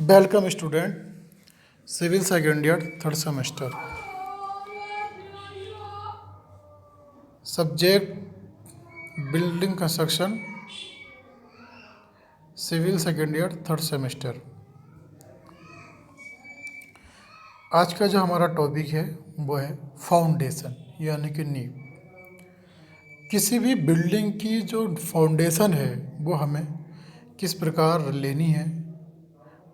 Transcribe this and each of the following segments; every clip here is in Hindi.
Welcome student, civil second year third semester. Subject building construction, civil second year third semester. आज का जो हमारा टॉपिक है वो है फाउंडेशन यानी कि नींव। किसी भी बिल्डिंग की जो फाउंडेशन है वो हमें किस प्रकार लेनी है,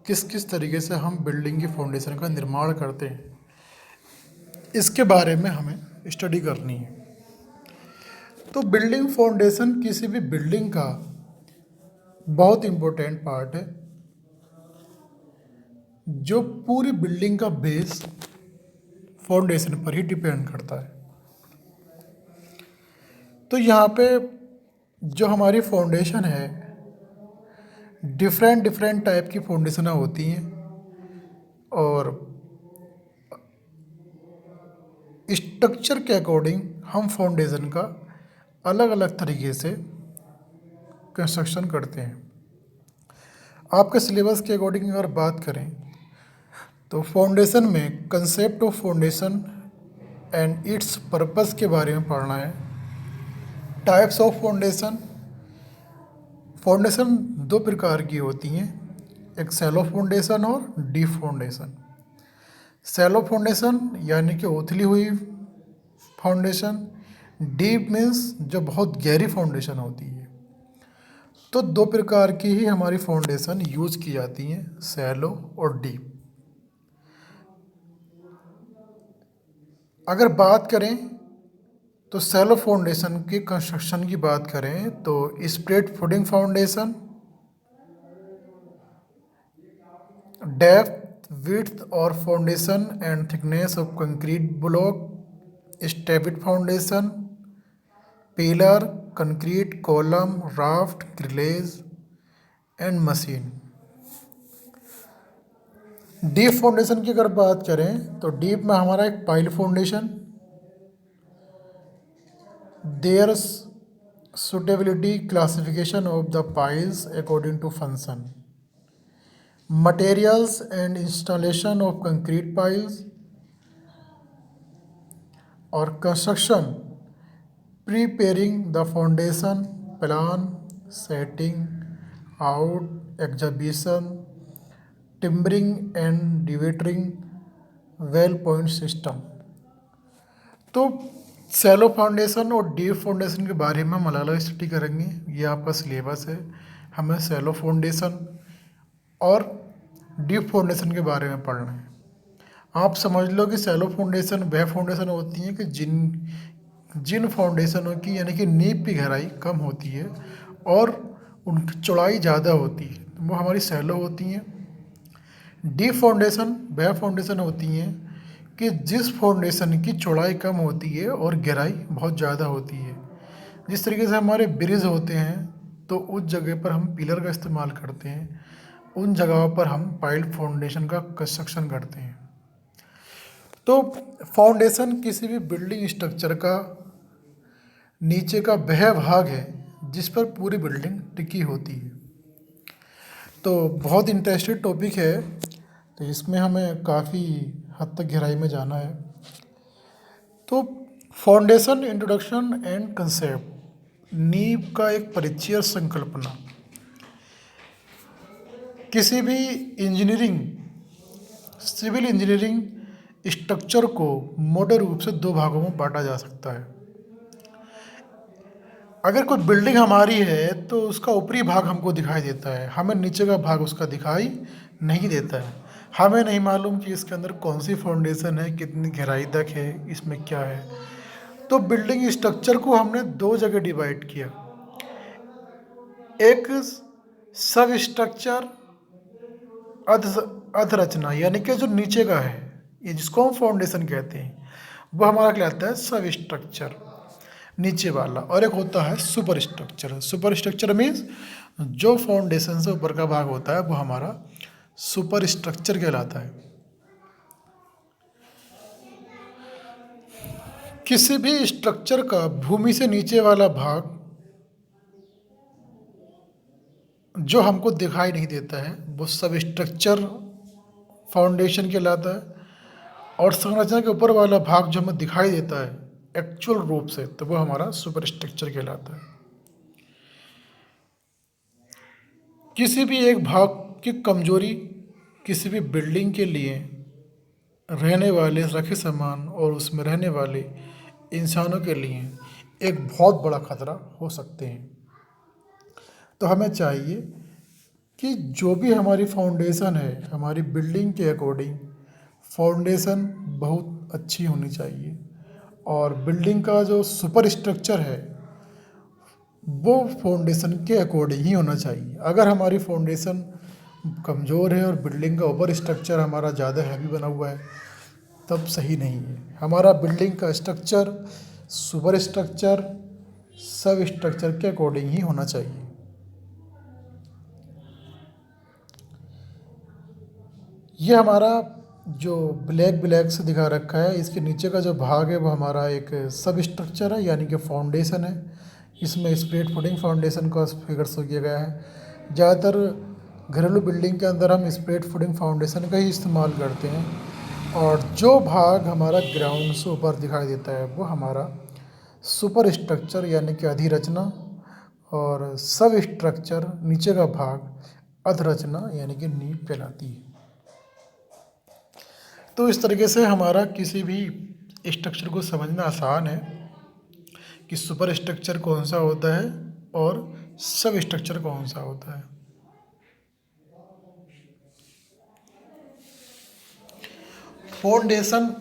किस किस तरीके से हम बिल्डिंग की फाउंडेशन का निर्माण करते हैं, इसके बारे में हमें स्टडी करनी है। तो बिल्डिंग फाउंडेशन किसी भी बिल्डिंग का बहुत इम्पोर्टेंट पार्ट है, जो पूरी बिल्डिंग का बेस फाउंडेशन पर ही डिपेंड करता है। तो यहाँ पे जो हमारी फाउंडेशन है, डिफरेंट डिफरेंट टाइप की फाउंडेशन होती हैं और स्ट्रक्चर के अकॉर्डिंग हम फाउंडेशन का अलग अलग तरीके से कंस्ट्रक्शन करते हैं। आपके सिलेबस के अकॉर्डिंग अगर बात करें तो फाउंडेशन में concept of foundation and it's purpose के बारे में पढ़ना है। टाइप्स ऑफ फाउंडेशन, फाउंडेशन दो प्रकार की होती हैं, एक शैलो फाउंडेशन और डीप फाउंडेशन। शैलो फाउंडेशन यानी कि उथली हुई फाउंडेशन, डीप मीन्स जो बहुत गहरी फाउंडेशन होती है। तो दो प्रकार की ही हमारी फाउंडेशन यूज की जाती हैं, शैलो और डीप। अगर बात करें तो शैलो फाउंडेशन की कंस्ट्रक्शन की बात करें तो spread footing foundation, depth width और foundation and thickness of concrete block, stepped foundation, pillar, concrete column, raft, grillage and machine. Deep foundation की अगर बात करें तो डीप में हमारा एक pile foundation, there suitability classification of the piles according to function, materials and installation of concrete piles और construction, preparing the foundation, plan, setting out, exhibition, timbering and dividing, well point system। तो शैलो फाउंडेशन और डीप फाउंडेशन के बारे में हम अलग अलग स्टडी करेंगे। ये आपका सिलेबस है। हमें शैलो फाउंडेशन और डीप फाउंडेशन के बारे में पढ़ना है। आप समझ लो कि शैलो फाउंडेशन वह फाउंडेशन होती है कि जिन फाउंडेशनों की यानी कि नींव की गहराई कम होती है और उनकी चौड़ाई ज़्यादा होती है, तो वो हमारी शैलो होती हैं। डीप फाउंडेशन वह फाउंडेशन होती हैं कि जिस फाउंडेशन की चौड़ाई कम होती है और गहराई बहुत ज़्यादा होती है। जिस तरीके से हमारे ब्रिज होते हैं तो उस जगह पर हम पिलर का इस्तेमाल करते हैं, उन जगहों पर हम पाइल फाउंडेशन का कंस्ट्रक्शन करते हैं। तो फाउंडेशन किसी भी बिल्डिंग स्ट्रक्चर का नीचे का वह भाग है जिस पर पूरी बिल्डिंग टिकी होती है। तो बहुत इंटरेस्टेड टॉपिक है, तो इसमें हमें काफ़ी हद तक गहराई में जाना है। तो फाउंडेशन इंट्रोडक्शन एंड कंसेप्ट, नींव का एक परिचय और संकल्पना। किसी भी इंजीनियरिंग, सिविल इंजीनियरिंग स्ट्रक्चर को मोटे रूप से दो भागों में बांटा जा सकता है। अगर कोई बिल्डिंग हमारी है तो उसका ऊपरी भाग हमको दिखाई देता है, हमें नीचे का भाग उसका दिखाई नहीं देता है। हमें नहीं मालूम कि इसके अंदर कौन सी फाउंडेशन है, कितनी गहराई तक है, इसमें क्या है। तो बिल्डिंग स्ट्रक्चर को हमने दो जगह डिवाइड किया, एक सब स्ट्रक्चर अधरचना यानी कि जो नीचे का है, ये जिसको हम फाउंडेशन कहते हैं, वो हमारा कहलाता है सब स्ट्रक्चर नीचे वाला। और एक होता है super structure. Super structure means जो फाउंडेशन से ऊपर का भाग होता है वो हमारा सुपर स्ट्रक्चर कहलाता है। किसी भी स्ट्रक्चर का भूमि से नीचे वाला भाग जो हमको दिखाई नहीं देता है वो सब स्ट्रक्चर फाउंडेशन कहलाता है। और संरचना के ऊपर वाला भाग जो हमें दिखाई देता है एक्चुअल रूप से, तो वो हमारा सुपर स्ट्रक्चर कहलाता है। किसी भी एक भाग की कमजोरी किसी भी बिल्डिंग के लिए रहने वाले रखे सामान और उसमें रहने वाले इंसानों के लिए एक बहुत बड़ा खतरा हो सकते हैं। तो हमें चाहिए कि जो भी हमारी फाउंडेशन है, हमारी बिल्डिंग के अकॉर्डिंग फाउंडेशन बहुत अच्छी होनी चाहिए। और बिल्डिंग का जो सुपर स्ट्रक्चर है वो फाउंडेशन के अकॉर्डिंग ही होना चाहिए। अगर हमारी फाउंडेशन कमज़ोर है और बिल्डिंग का ऊपर स्ट्रक्चर हमारा ज़्यादा हैवी बना हुआ है तब सही नहीं है। हमारा बिल्डिंग का स्ट्रक्चर सुपर स्ट्रक्चर सब स्ट्रक्चर के अकॉर्डिंग ही होना चाहिए। ये हमारा जो ब्लैक ब्लैक से दिखा रखा है, इसके नीचे का जो भाग है वो हमारा एक सब स्ट्रक्चर है, यानी कि फाउंडेशन है। इसमें स्प्लिट फुटिंग फाउंडेशन का फिगर शो किया गया है। ज़्यादातर घरेलू बिल्डिंग के अंदर हम स्प्लिट फुटिंग फाउंडेशन का ही इस्तेमाल करते हैं। और जो भाग हमारा ग्राउंड से ऊपर दिखाई देता है वो हमारा सुपर स्ट्रक्चर यानी कि अधिरचना, और सब स्ट्रक्चर नीचे का भाग अधरचना यानी कि नींव कहलाती है। तो इस तरीके से हमारा किसी भी स्ट्रक्चर को समझना आसान है कि सुपर स्ट्रक्चर कौन सा होता है और सब स्ट्रक्चर कौन सा होता है। फाउंडेशन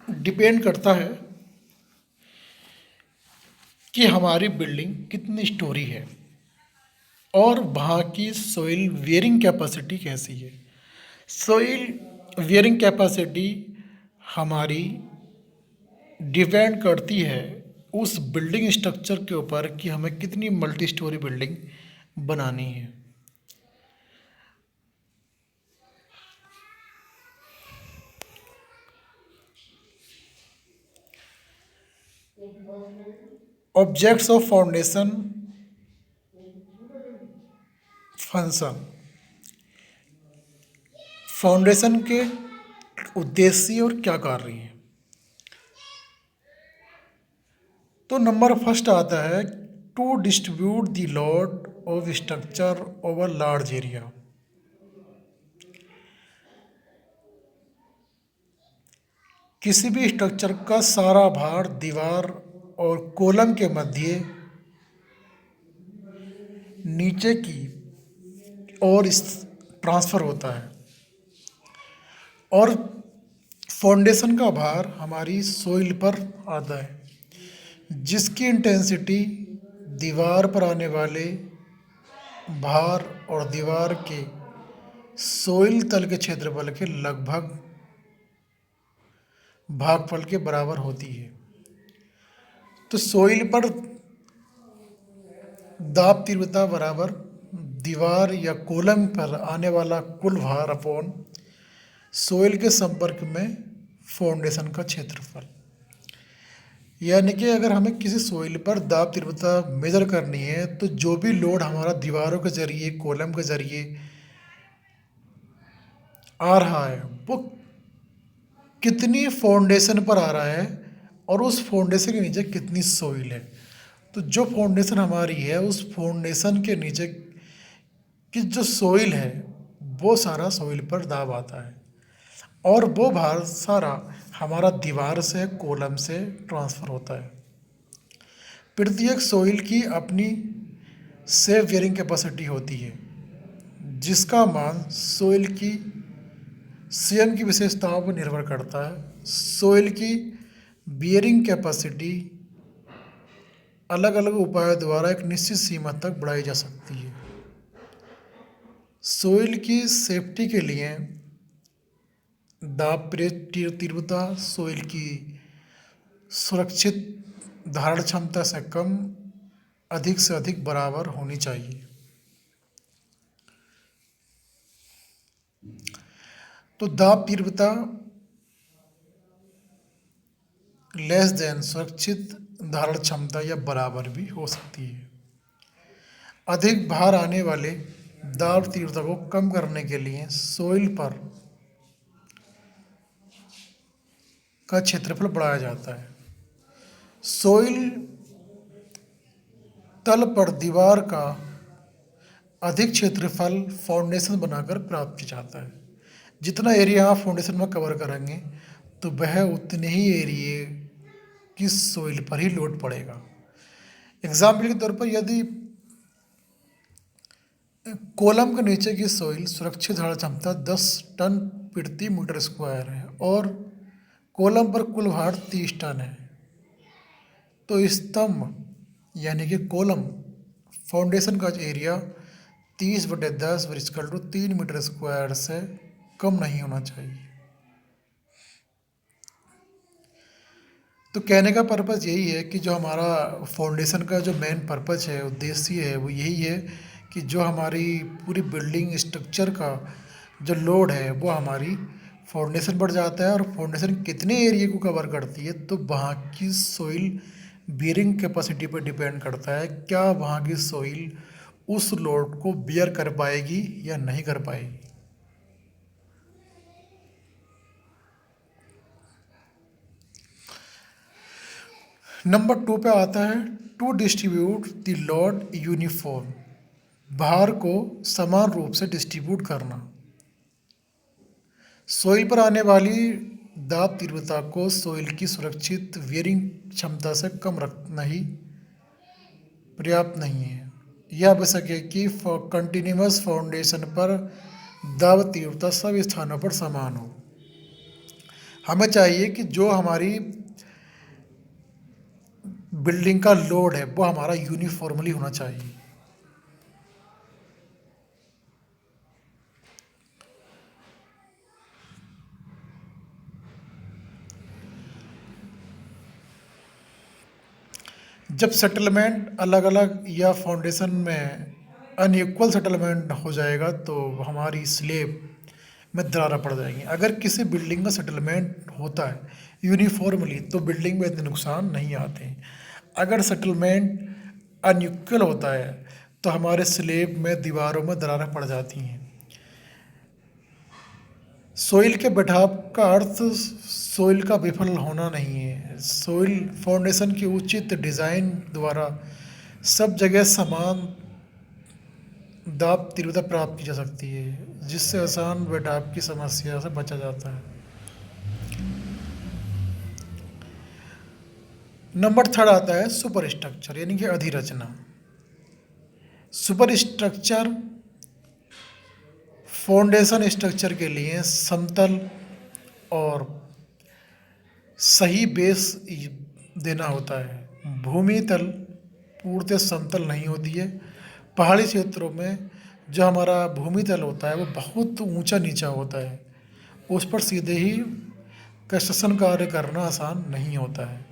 डिपेंड करता है कि हमारी बिल्डिंग कितनी स्टोरी है और वहाँ की सोइल वेयरिंग कैपेसिटी कैसी है। सोइल वेयरिंग कैपेसिटी हमारी डिपेंड करती है उस बिल्डिंग स्ट्रक्चर के ऊपर कि हमें कितनी मल्टी स्टोरी बिल्डिंग बनानी है। Objects of foundation function, foundation के उद्देश्य और क्या कार्य हैं। तो नंबर फर्स्ट आता है to distribute the load of structure over large area. किसी भी स्ट्रक्चर का सारा भार दीवार और कॉलम के मध्य नीचे की ओर ट्रांसफ़र होता है। और फाउंडेशन का भार हमारी सोइल पर आता है जिसकी इंटेंसिटी दीवार पर आने वाले भार और दीवार के सोइल तल के क्षेत्रफल के लगभग भागफल के बराबर होती है। तो सोइल पर दाब तीव्रता बराबर दीवार या कॉलम पर आने वाला कुल भार अपॉन सोइल के संपर्क में फाउंडेशन का क्षेत्रफल। यानी कि अगर हमें किसी सोइल पर दाब तीव्रता मेजर करनी है तो जो भी लोड हमारा दीवारों के जरिए कॉलम के जरिए आ रहा है वो कितनी फाउंडेशन पर आ रहा है और उस फाउंडेशन के नीचे कितनी सोइल है। तो जो फाउंडेशन हमारी है उस फाउंडेशन के नीचे की जो सोइल है वो सारा सोइल पर दाब आता है और वो भार सारा हमारा दीवार से कॉलम से ट्रांसफ़र होता है। प्रत्येक सोइल की अपनी सेल्फ बेयरिंग कैपेसिटी होती है जिसका मान सोइल की स्वयं की विशेषताओं पर निर्भर करता है। सोइल की बियरिंग कैपेसिटी अलग अलग उपायों द्वारा एक निश्चित सीमा तक बढ़ाई जा सकती है। सोइल की सेफ्टी के लिए दाब तीव्रता सोइल की सुरक्षित धारण क्षमता से कम अधिक से अधिक बराबर होनी चाहिए। तो दाब तीव्रता लेस देन सुरक्षित धारण क्षमता या बराबर भी हो सकती है। अधिक भार आने वाले दाब तीव्रता को कम करने के लिए सोइल पर का क्षेत्रफल बढ़ाया जाता है। सोइल तल पर दीवार का अधिक क्षेत्रफल फाउंडेशन बनाकर प्राप्त किया जाता है। जितना एरिया आप फाउंडेशन में कवर करेंगे तो वह उतने ही एरिया की सोइल पर ही लोड पड़ेगा। एग्जाम्पल के तौर पर यदि कॉलम के नीचे की सोइल सुरक्षित धारण क्षमता 10 टन प्रति मीटर स्क्वायर है और कॉलम पर कुल भार 30 टन है, तो स्तंभ यानी कि कॉलम फाउंडेशन का area 30/10 equal to 3 metre square से कम नहीं होना चाहिए। तो कहने का पर्पज़ यही है कि जो हमारा फाउंडेशन का जो मेन पर्पज़ है, उद्देश्य है, वो यही है कि जो हमारी पूरी बिल्डिंग स्ट्रक्चर का जो लोड है वो हमारी फाउंडेशन बढ़ जाता है। और फाउंडेशन कितने एरिया को कवर करती है तो वहाँ की सोइल बियरिंग कैपेसिटी पर डिपेंड करता है, क्या वहाँ की सोइल उस लोड को बियर कर पाएगी या नहीं कर पाएगी। नंबर 2 पे आता है to distribute the load uniform, भार को समान रूप से डिस्ट्रीब्यूट करना। सोइल पर आने वाली दाब तीव्रता को सोइल की सुरक्षित वियरिंग क्षमता से कम रखना ही पर्याप्त नहीं है। यह आवश्यक है कि कंटिन्यूअस फाउंडेशन पर दाब तीव्रता सभी स्थानों पर समान हो। हमें चाहिए कि जो हमारी बिल्डिंग का लोड है वो हमारा यूनिफॉर्मली होना चाहिए। जब सेटलमेंट अलग अलग या फाउंडेशन में अनइक्वल सेटलमेंट हो जाएगा तो हमारी स्लेब में दरारें पड़ जाएंगी। अगर किसी बिल्डिंग में सेटलमेंट होता है यूनिफॉर्मली तो बिल्डिंग में इतने नुकसान नहीं आते हैं। अगर सेटलमेंट अनइक्वल होता है तो हमारे स्लेब में दीवारों में दरारें पड़ जाती हैं। सोइल के बैठाव का अर्थ सोइल का विफल होना नहीं है। सोइल फाउंडेशन की उचित डिज़ाइन द्वारा सब जगह समान दाब तीव्रता प्राप्त की जा सकती है, जिससे आसान बैठाव की समस्या से बचा जाता है। नंबर 3 आता है सुपर स्ट्रक्चर यानी कि अधिरचना। सुपर स्ट्रक्चर फाउंडेशन स्ट्रक्चर के लिए समतल और सही बेस देना होता है। भूमि तल पूर्णतः समतल नहीं होती है। पहाड़ी क्षेत्रों में जो हमारा भूमि तल होता है वो बहुत ऊंचा नीचा होता है, उस पर सीधे ही कंस्ट्रक्शन कार्य करना आसान नहीं होता है।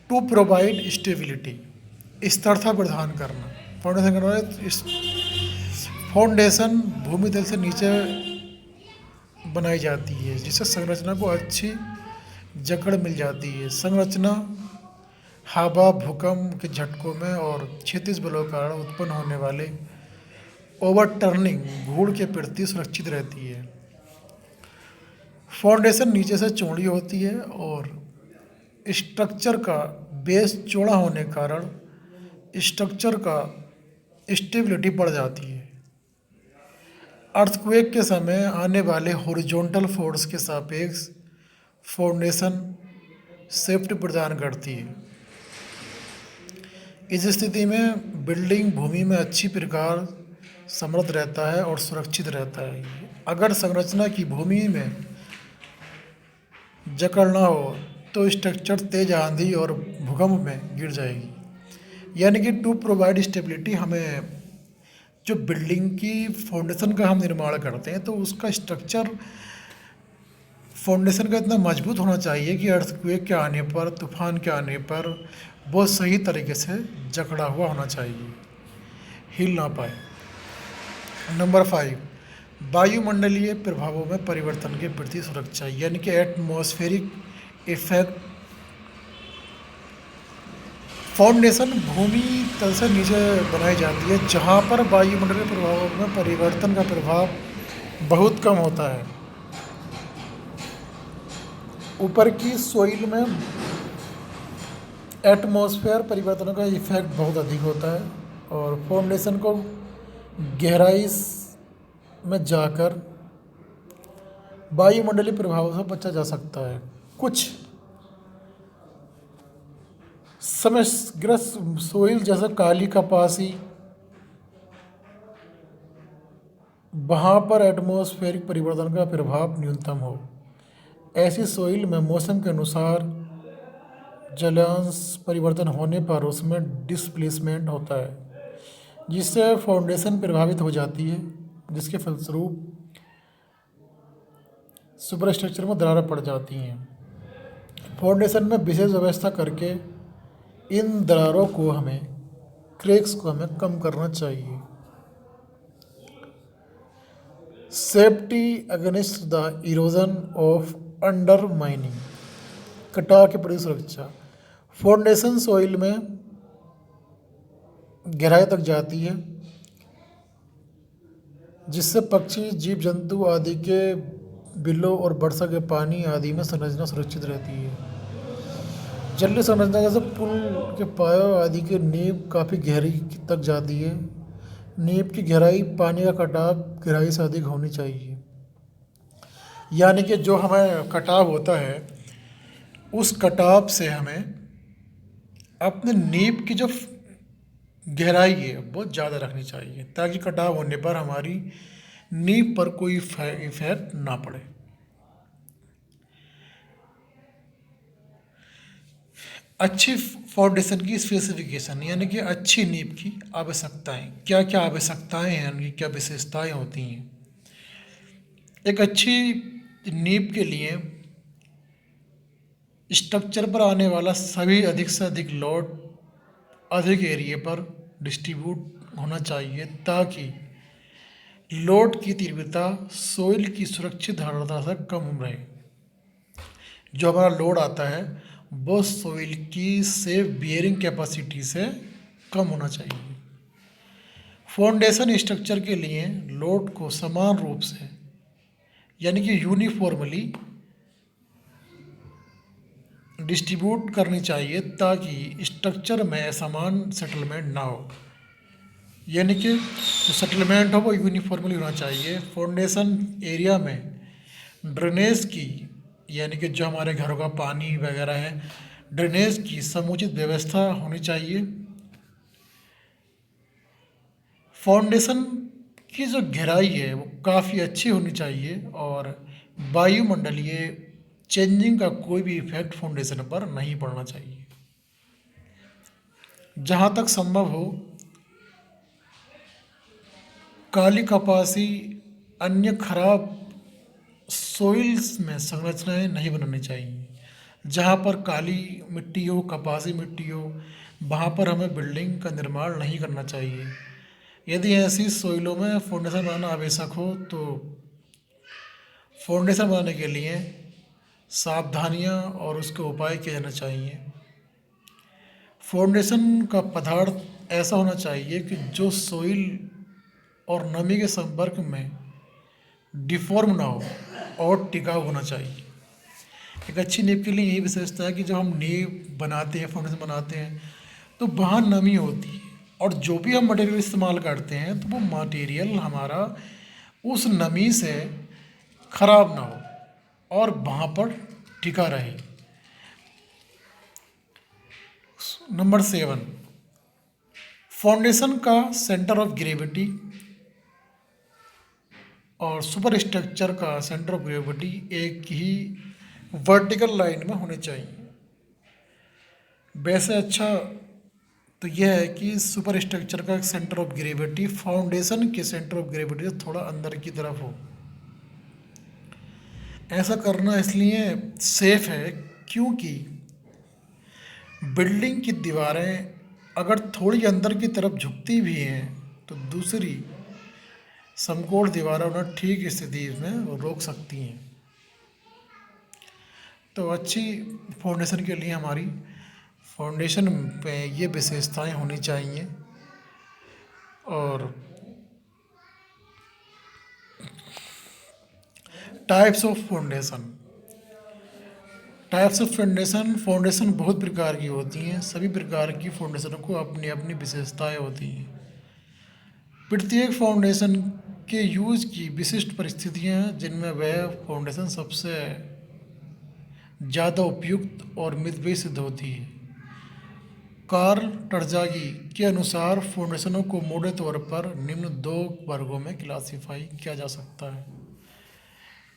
टू प्रोवाइड स्टेबिलिटी, स्थिरता प्रदान करना। फाउंडेशन भूमि तल से नीचे बनाई जाती है जिससे संरचना को अच्छी जकड़ मिल जाती है। संरचना हवा, भूकंप के झटकों में और क्षैतिज बलों के कारण उत्पन्न होने वाले ओवरटर्निंग धूल के प्रति सुरक्षित रहती है। फाउंडेशन नीचे से चौड़ी होती है और स्ट्रक्चर का बेस चौड़ा होने के कारण स्ट्रक्चर का स्टेबिलिटी बढ़ जाती है। अर्थक्वेक के समय आने वाले हॉरिजॉन्टल फोर्स के सापेक्ष फाउंडेशन सेफ्टी प्रदान करती है। इस स्थिति में बिल्डिंग भूमि में अच्छी प्रकार समृद्ध रहता है और सुरक्षित रहता है। अगर संरचना की भूमि में जकड़ ना हो तो स्ट्रक्चर तेज आंधी और भूकंप में गिर जाएगी। यानी कि टू प्रोवाइड स्टेबिलिटी, हमें जो बिल्डिंग की फाउंडेशन का हम निर्माण करते हैं तो उसका स्ट्रक्चर फाउंडेशन का इतना मजबूत होना चाहिए कि अर्थक्वेक के आने पर, तूफान के आने पर बहुत सही तरीके से जकड़ा हुआ होना चाहिए, हिल ना पाए। नंबर 5, वायुमंडलीय प्रभावों में परिवर्तन के प्रति सुरक्षा यानी कि एटमॉस्फेरिक इफेक्ट। फाउंडेशन भूमि तल से नीचे बनाई जाती है जहाँ पर वायुमंडलीय प्रभावों में परिवर्तन का प्रभाव बहुत कम होता है। ऊपर की सोइल में एटमॉस्फेयर परिवर्तनों का इफेक्ट बहुत अधिक होता है और फाउंडेशन को गहराई में जाकर वायुमंडलीय प्रभावों से बचा जा सकता है। कुछ समस्याग्रस्त सोइल जैसे काली कपासी, वहाँ पर एटमॉस्फेरिक परिवर्तन का प्रभाव न्यूनतम हो। ऐसी सोइल में मौसम के अनुसार जलांश परिवर्तन होने पर उसमें डिस्प्लेसमेंट होता है, जिससे फाउंडेशन प्रभावित हो जाती है, जिसके फलस्वरूप सुपरस्ट्रक्चर में दरारें पड़ जाती हैं। फाउंडेशन में विशेष व्यवस्था करके इन दरारों को क्रैक्स को हमें कम करना चाहिए। Safety against the erosion of undermining, कटाव की प्रति सुरक्षा। फाउंडेशन सॉइल में गहराई तक जाती है, जिससे पक्षी, जीव जंतु आदि के बिलों और वर्षा के पानी आदि में संरचना सुरक्षित रहती है। जलीय संरचना जैसे पुल के पायों आदि की नींव काफ़ी गहरी तक जाती है। नींव की गहराई पानी का कटाव गहराई से अधिक होनी चाहिए, यानी कि जो हमें कटाव होता है उस कटाव से हमें अपने नींव की जो गहराई है वो ज़्यादा रखनी चाहिए, ताकि कटाव होने पर हमारी नींव पर कोई इफेक्ट ना पड़े। अच्छी फाउंडेशन की स्पेसिफिकेशन, यानी कि अच्छी नींव की आवश्यकताएं, क्या क्या आवश्यकताएं हैं, उनकी क्या विशेषताएं होती हैं। एक अच्छी नींव के लिए स्ट्रक्चर पर आने वाला सभी अधिक से अधिक लोड अधिक एरिया पर डिस्ट्रीब्यूट होना चाहिए, ताकि लोड की तीव्रता सोइल की सुरक्षित धारणता से कम रहे। जो हमारा लोड आता है वो सोइल की सेफ बियरिंग कैपेसिटी से कम होना चाहिए। फाउंडेशन स्ट्रक्चर के लिए लोड को समान रूप से, यानी कि यूनिफॉर्मली डिस्ट्रीब्यूट करनी चाहिए, ताकि स्ट्रक्चर में असमान सेटलमेंट ना हो, यानी कि जो सेटलमेंट हो वो यूनिफॉर्मली होना चाहिए। फाउंडेशन एरिया में ड्रेनेज की, यानी कि जो हमारे घरों का पानी वगैरह है, ड्रेनेज की समुचित व्यवस्था होनी चाहिए। फाउंडेशन की जो गहराई है वो काफ़ी अच्छी होनी चाहिए और वायुमंडलीय चेंजिंग का कोई भी इफेक्ट फाउंडेशन पर नहीं पड़ना चाहिए। जहाँ तक संभव हो काली कपासी अन्य खराब सोइल्स में संरचनाएं नहीं बनानी चाहिए। जहाँ पर काली मिट्टी हो, कपासी मिट्टी हो, वहाँ पर हमें बिल्डिंग का निर्माण नहीं करना चाहिए। यदि ऐसी सोइलों में फाउंडेशन बनाना आवश्यक हो तो फाउंडेशन बनाने के लिए सावधानियाँ और उसके उपाय किए जाना चाहिए। फाउंडेशन का पदार्थ ऐसा होना चाहिए कि जो सोइल और नमी के संपर्क में डिफॉर्म ना हो और टिकाऊ होना चाहिए। एक अच्छी नींव के लिए यही विशेषता है कि जब हम नींव बनाते हैं, फाउंडेशन बनाते हैं, तो वहाँ नमी होती है और जो भी हम मटेरियल इस्तेमाल करते हैं तो वो मटेरियल हमारा उस नमी से खराब ना हो और वहाँ पर टिका रहे। नंबर 7, फाउंडेशन का सेंटर ऑफ ग्रेविटी और सुपर स्ट्रक्चर का सेंटर ऑफ ग्रेविटी एक ही वर्टिकल लाइन में होने चाहिए। वैसे अच्छा तो यह है कि सुपर स्ट्रक्चर का सेंटर ऑफ ग्रेविटी फाउंडेशन के सेंटर ऑफ ग्रेविटी से थोड़ा अंदर की तरफ हो। ऐसा करना इसलिए सेफ है क्योंकि बिल्डिंग की दीवारें अगर थोड़ी अंदर की तरफ झुकती भी हैं तो दूसरी समकोण दीवारें उन्हें ठीक स्थिति में रोक सकती हैं। तो अच्छी फाउंडेशन के लिए हमारी फाउंडेशन पे ये विशेषताएं होनी चाहिए। और types of foundation, types of foundation, foundation बहुत प्रकार की होती हैं। सभी प्रकार की फाउंडेशनों को अपनी अपनी विशेषताएं होती हैं। प्रत्येक फाउंडेशन के यूज की विशिष्ट परिस्थितियां हैं जिनमें वह फाउंडेशन सबसे ज़्यादा उपयुक्त और मितव्ययी सिद्ध होती है। कार्ल टर्जागी के अनुसार फाउंडेशनों को मोटे तौर पर निम्न दो वर्गों में क्लासिफाई किया जा सकता है।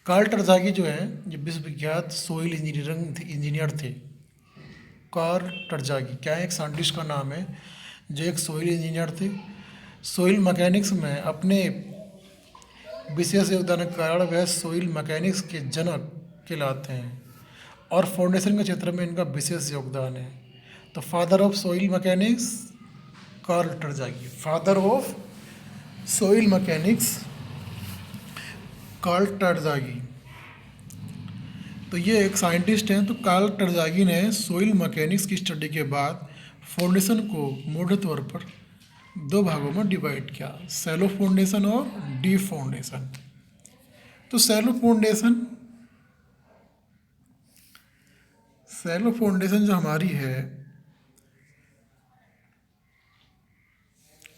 कार्ल टर्जागी जो है ये विश्वविख्यात सोइल इंजीनियर थे। कार्ल टर्जागी क्या है, एक साइंटिस्ट का नाम है जो एक सोइल इंजीनियर थे। सोइल मैकेनिक्स में अपने विशेष योगदान के कारण वह सोइल मैकेनिक्स के जनक कहलाते हैं और फाउंडेशन के क्षेत्र में इनका विशेष योगदान है। तो father of soil mechanics Karl Terzaghi, father of soil mechanics Karl Terzaghi. तो ये एक साइंटिस्ट हैं। तो कार्ल टर्जागी ने सोइल मैकेनिक्स की स्टडी के बाद फाउंडेशन को मोटे तौर पर दो भागों में डिवाइड किया, सैलो फाउंडेशन और डीप फाउंडेशन। तो सैलो फाउंडेशन जो हमारी है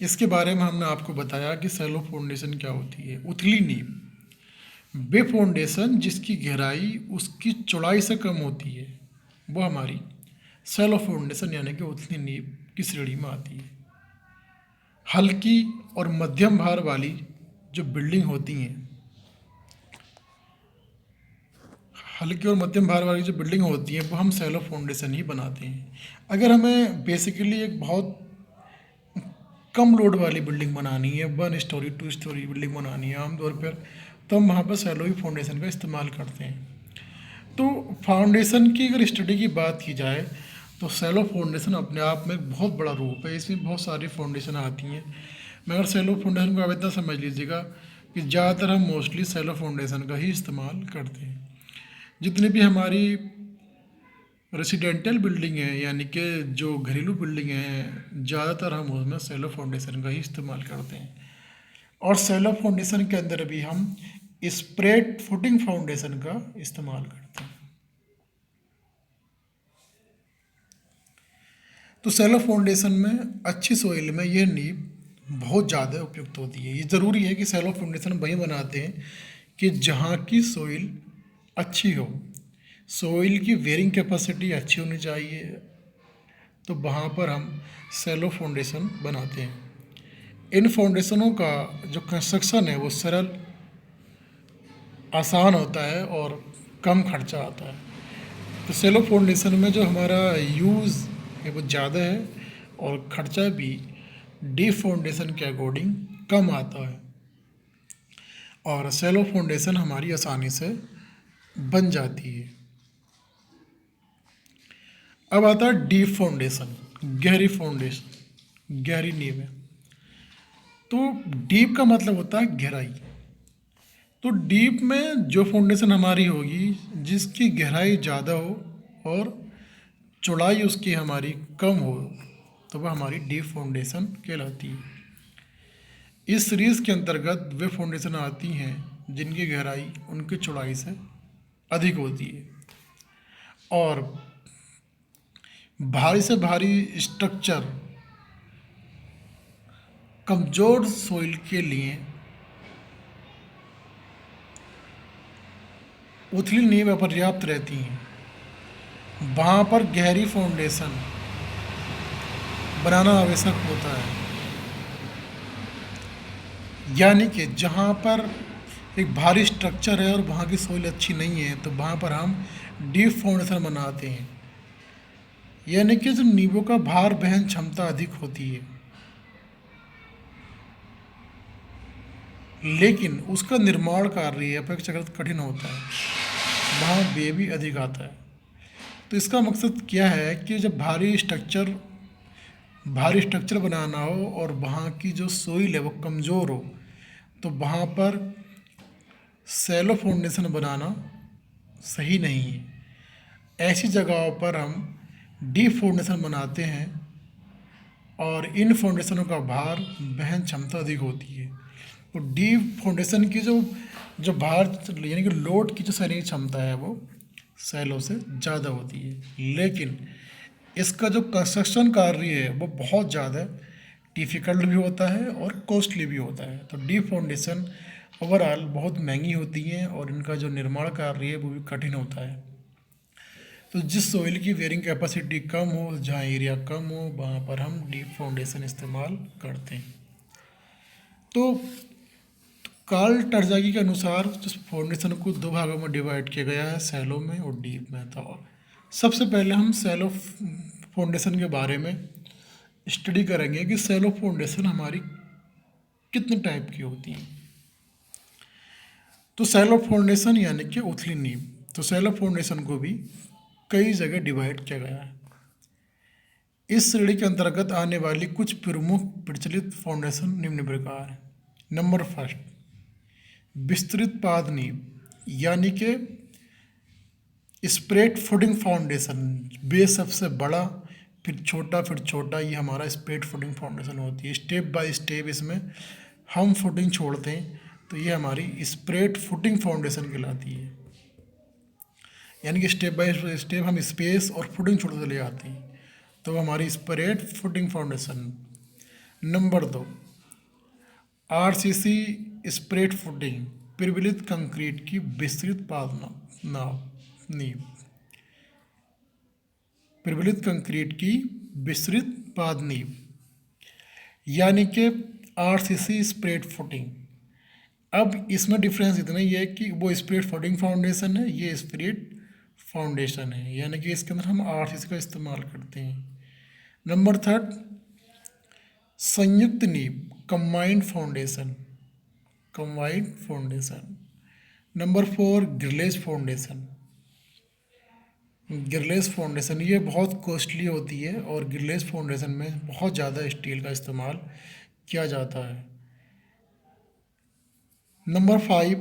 इसके बारे में हमने आपको बताया कि सैलो फाउंडेशन क्या होती है। उथली नींव, वे फाउंडेशन जिसकी गहराई उसकी चौड़ाई से कम होती है वो हमारी सैलो फाउंडेशन यानी कि उथली नींव की श्रेणी में आती है। हल्की और मध्यम भार वाली जो बिल्डिंग होती हैं, हल्की और मध्यम भार वाली जो बिल्डिंग होती हैं वो हम सैलो फाउंडेशन ही बनाते हैं। अगर हमें बेसिकली एक बहुत कम लोड वाली बिल्डिंग बनानी है, 1 स्टोरी 2 स्टोरी बिल्डिंग बनानी है आमतौर पर, तो हम वहाँ पर सैलो ही फाउंडेशन का इस्तेमाल करते हैं। तो फाउंडेशन की अगर स्टडी की बात की जाए तो सैलो फाउंडेशन अपने आप में एक बहुत बड़ा रूप है। इसमें बहुत सारी फाउंडेशन आती हैं, मगर सैलो फाउंडेशन को आप इतना समझ लीजिएगा कि ज़्यादातर हम मोस्टली सैलो फाउंडेशन का ही इस्तेमाल करते हैं। जितनी भी हमारी रेसिडेंटल बिल्डिंग है यानी कि जो घरेलू बिल्डिंग हैं, ज़्यादातर हम उसमें सैलो फाउंडेशन का ही इस्तेमाल करते हैं। और सैलो फाउंडेशन के अंदर भी हम स्प्रेड फुटिंग फाउंडेशन का इस्तेमाल करते हैं। तो सैलो फाउंडेशन में अच्छी सोइल में यह नींव बहुत ज़्यादा उपयुक्त होती है। ये ज़रूरी है कि सैलो फाउंडेशन वहीं बनाते हैं कि जहाँ की सोइल अच्छी हो, सोइल की वेयरिंग कैपेसिटी अच्छी होनी चाहिए, तो वहाँ पर हम सैलो फाउंडेशन बनाते हैं। इन फाउंडेशनों का जो कंस्ट्रक्शन है वो सरल, आसान होता है और कम खर्चा आता है। तो सैलो फाउंडेशन में जो हमारा यूज़ है वो ज़्यादा है और ख़र्चा भी डीप फाउंडेशन के अकॉर्डिंग कम आता है और सैलो फाउंडेशन हमारी आसानी से बन जाती है। अब आता है डीप फाउंडेशन, गहरी फाउंडेशन, गहरी नींव है। तो डीप का मतलब होता है गहराई। तो डीप में जो फाउंडेशन हमारी होगी जिसकी गहराई ज़्यादा हो और चौड़ाई उसकी हमारी कम हो, तो वह हमारी डीप फाउंडेशन कहलाती है। इस सीरीज़ के अंतर्गत वे फाउंडेशन आती हैं जिनकी गहराई उनकी चौड़ाई से अधिक होती है और भारी से भारी स्ट्रक्चर कमज़ोर सोइल के लिए उथली नींव अपर्याप्त रहती हैं। वहाँ पर गहरी फाउंडेशन बनाना आवश्यक होता है, यानी कि जहाँ पर एक भारी स्ट्रक्चर है और वहाँ की सोइल अच्छी नहीं है तो वहाँ पर हम डीप फाउंडेशन बनाते हैं, यानी कि जो नींवों का भार वहन क्षमता अधिक होती है लेकिन उसका निर्माण कार्य अपेक्षाकृत कठिन होता है, वहाँ व्यय भी अधिक आता है। तो इसका मकसद क्या है कि जब भारी स्ट्रक्चर बनाना हो और वहाँ की जो सोइल है वो कमज़ोर हो, तो वहाँ पर सैलो फाउंडेशन बनाना सही नहीं है। ऐसी जगहों पर हम डीप फाउंडेशन बनाते हैं और इन फाउंडेशनों का भार वहन क्षमता अधिक होती है। तो डीप फाउंडेशन की जो भार यानी कि लोड की जो सहने की क्षमता है वो सैलो से ज़्यादा होती है, लेकिन इसका जो कंस्ट्रक्शन कार्य है वो बहुत ज़्यादा डिफ़िकल्ट भी होता है और कॉस्टली भी होता है। तो डीप फाउंडेशन ओवरऑल बहुत महंगी होती हैं और इनका जो निर्माण कार्य है वो भी कठिन होता है। तो जिस सॉइल की वेयरिंग कैपेसिटी कम हो, जहाँ एरिया कम हो, वहाँ पर हम डीप फाउंडेशन इस्तेमाल करते हैं। तो कार्ल टरज़ागी के अनुसार जिस फाउंडेशन को दो भागों में डिवाइड किया गया है, सैलो में और डीप में। तो सबसे पहले हम सैलो फाउंडेशन के बारे में स्टडी करेंगे कि सैलो फाउंडेशन हमारी कितने टाइप की होती हैं। तो सैलो फाउंडेशन यानी कि उथली नींव, तो सैलो फाउंडेशन को भी कई जगह डिवाइड किया गया है। इस श्रेणी के अंतर्गत आने वाली कुछ प्रमुख प्रचलित फाउंडेशन निम्न प्रकार है। नंबर फर्स्ट, विस्तृत पाद नींव यानी कि स्प्रेड फुटिंग फाउंडेशन। बेस सबसे बड़ा, फिर छोटा, ये हमारा स्प्रेड फुटिंग फाउंडेशन होती है। स्टेप बाय स्टेप इसमें हम फुटिंग छोड़ते हैं, तो ये हमारी स्प्रेड फुटिंग फाउंडेशन कहलाती है। यानी कि स्टेप बाय स्टेप हम स्पेस और फुटिंग छोड़ते चले जाते हैं, तो हमारी spread footing foundation. Number 2, RCC spread footing, प्रबलित कंक्रीट की विस्तृत पाद नींव। प्रबलित कंक्रीट की विस्तृत पाद नींव यानी कि आरसीसी स्प्रेड फुटिंग। अब इसमें डिफरेंस इतना ही है कि वो स्प्रेड फुटिंग फाउंडेशन है, ये स्प्रेड फाउंडेशन है, यानी कि इसके अंदर हम आरसीसी का इस्तेमाल करते हैं। नंबर 3, संयुक्त नींव, कंबाइंड फाउंडेशन। नंबर 4, गिरलेस फाउंडेशन ये बहुत कॉस्टली होती है और गिरलेस फाउंडेशन में बहुत ज़्यादा स्टील का इस्तेमाल किया जाता है। नंबर 5,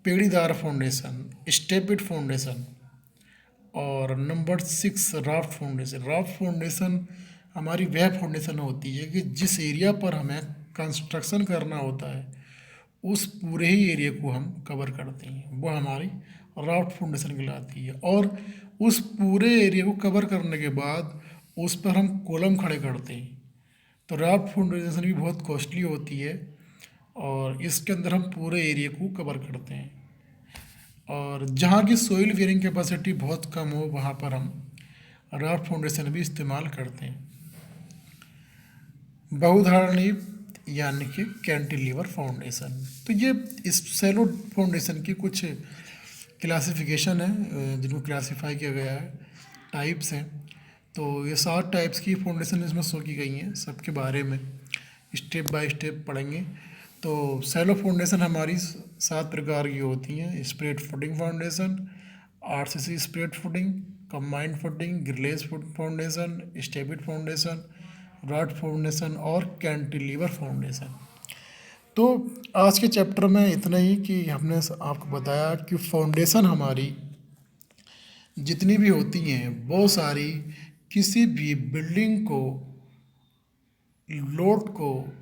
पेड़ीदार फाउंडेशन, स्टेपिड फाउंडेशन। और नंबर 6, राफ्ट फाउंडेशन हमारी वह फाउंडेशन होती है कि जिस एरिया पर हमें कंस्ट्रक्शन करना होता है उस पूरे ही एरिया को हम कवर करते हैं, वो हमारी राफ्ट फाउंडेशन कहलाती है। और उस पूरे एरिया को कवर करने के बाद उस पर हम कॉलम खड़े करते हैं। तो राफ्ट फाउंडेशन भी बहुत कॉस्टली होती है और इसके अंदर हम पूरे एरिया को कवर करते हैं। और जहाँ की सोइल वेयरिंग कैपेसिटी बहुत कम हो वहाँ पर हम राफ्ट फाउंडेशन भी इस्तेमाल करते हैं। बहुधारण नींव यानी कि कैंटिलीवर फाउंडेशन। तो ये इस सैलो फाउंडेशन की कुछ क्लासिफिकेशन है जिनको क्लासीफाई किया गया है, टाइप्स हैं। तो ये 7 टाइप्स की फाउंडेशन इसमें शो की गई हैं, सबके बारे में स्टेप बाय स्टेप पढ़ेंगे। तो सैलो फाउंडेशन हमारी 7 प्रकार की होती हैं। Spread footing foundation, RCC spread footing, combined footing, grillage foundation, stepped foundation, raft foundation और कैंटिलीवर फाउंडेशन। तो आज के चैप्टर में इतना ही कि हमने आपको बताया कि फाउंडेशन हमारी जितनी भी होती हैं वो सारी किसी भी बिल्डिंग को लोड को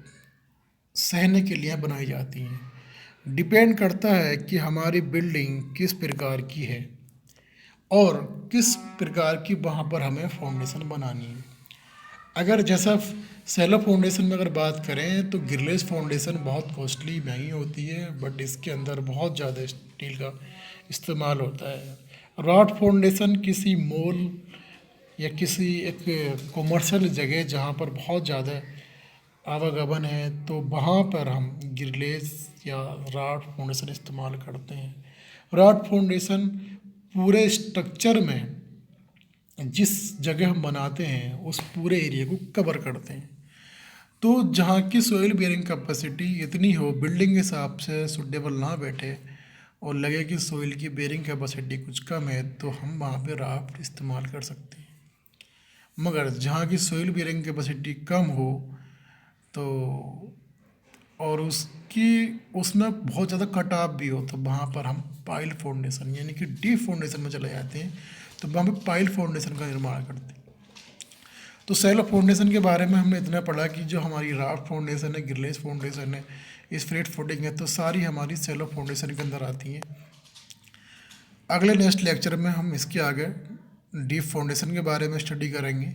सहने के लिए बनाई जाती हैं। डिपेंड करता है कि हमारी बिल्डिंग किस प्रकार की है और किस प्रकार की वहाँ पर हमें फाउंडेशन बनानी है। अगर जैसा सैलो फाउंडेशन में अगर बात करें तो गिरलेस फाउंडेशन बहुत कॉस्टली महंगी होती है, बट इसके अंदर बहुत ज़्यादा स्टील का इस्तेमाल होता है। राफ्ट फाउंडेशन किसी मॉल या किसी एक कॉमर्शियल जगह जहाँ पर बहुत ज़्यादा आवागमन है तो वहाँ पर हम गिरलेस या राफ्ट फाउंडेशन इस्तेमाल करते हैं। राफ्ट फाउंडेशन पूरे स्ट्रक्चर में जिस जगह हम बनाते हैं उस पूरे एरिया को कवर करते हैं। तो जहाँ की सोइल बेयरिंग कैपेसिटी इतनी हो, बिल्डिंग के हिसाब से सुटेबल ना बैठे और लगे कि सोइल की बेयरिंग कैपेसिटी कुछ कम है, तो हम वहाँ पे राफ्ट इस्तेमाल कर सकते हैं। मगर जहाँ की सोइल बेयरिंग कैपेसिटी कम हो तो और उसमें बहुत ज़्यादा कटाव भी हो तो वहाँ पर हम पाइल फाउंडेशन यानी कि डीप फाउंडेशन में चले जाते हैं, तो वहाँ पर पाइल फाउंडेशन का निर्माण करते हैं। तो सैलो फाउंडेशन के बारे में हमने इतना पढ़ा कि जो हमारी राफ्ट फाउंडेशन है, गिरलेस फाउंडेशन है, स्प्रेड फुटिंग है, तो सारी हमारी सैलो फाउंडेशन के अंदर आती हैं। अगले नेक्स्ट लेक्चर में हम इसके आगे डीप फाउंडेशन के बारे में स्टडी करेंगे।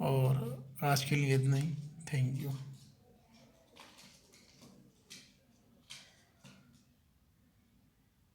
और आज के लिए इतना ही। Thank you.